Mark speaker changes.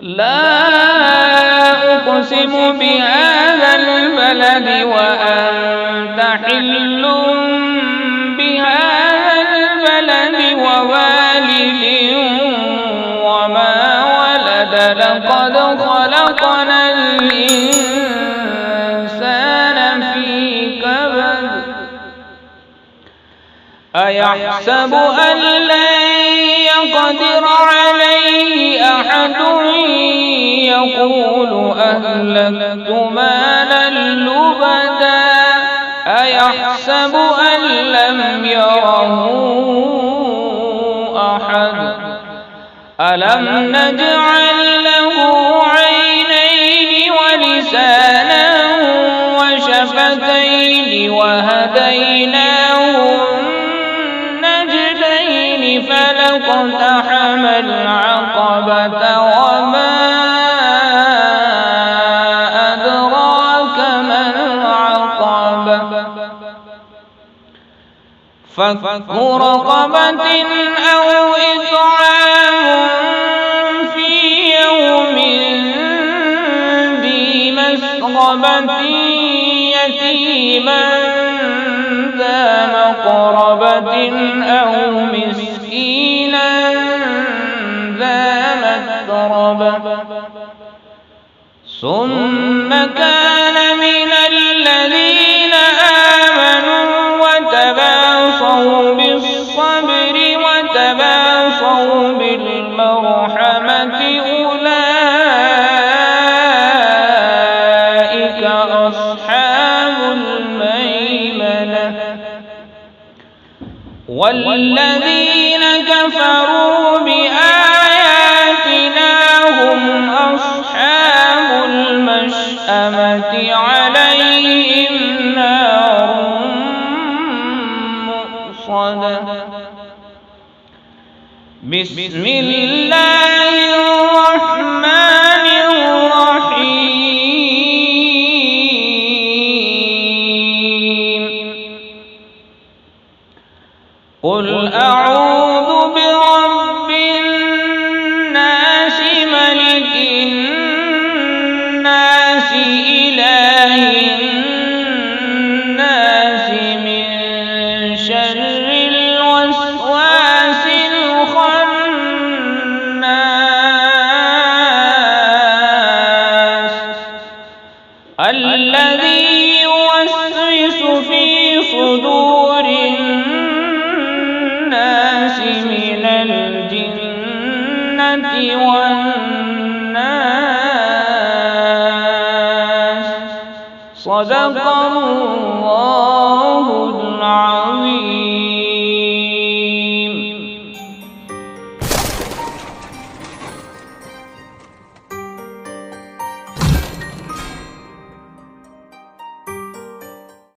Speaker 1: لا أقسم بهذا البلد وأنت حل بهذا البلد ووالد وما ولد لقد خلقنا الإنسان في كبد أيحسب أن لن يقدر عليه أحد يقول أهلكت مالا لبدا أيحسب أن لم يره أحد ألم نجعل له عينين ولسانا وشفتين وهديناه النجدين فلاقتحم العقبة وما أدراك ما العقبة فك رقبة أو إطعام في يوم ذي مسغبة يتيما ذا مقربة أو مسكينا ذا متربة ثم كان من الذين آمنوا وتواصوا بالصبر وتواصوا بالمرحمة أولئك أصحاب الميمنة والذين كفروا بآياتنا هم أصحاب المشأمة عليهم نار مؤصدة بسم الله الرحمن الرحيم قل أعوذ برب الناس ملك الناس إله الناس من شر الوسواس الخناس الذي يوسوس في صدور الناس من الجنة والناس صدق الله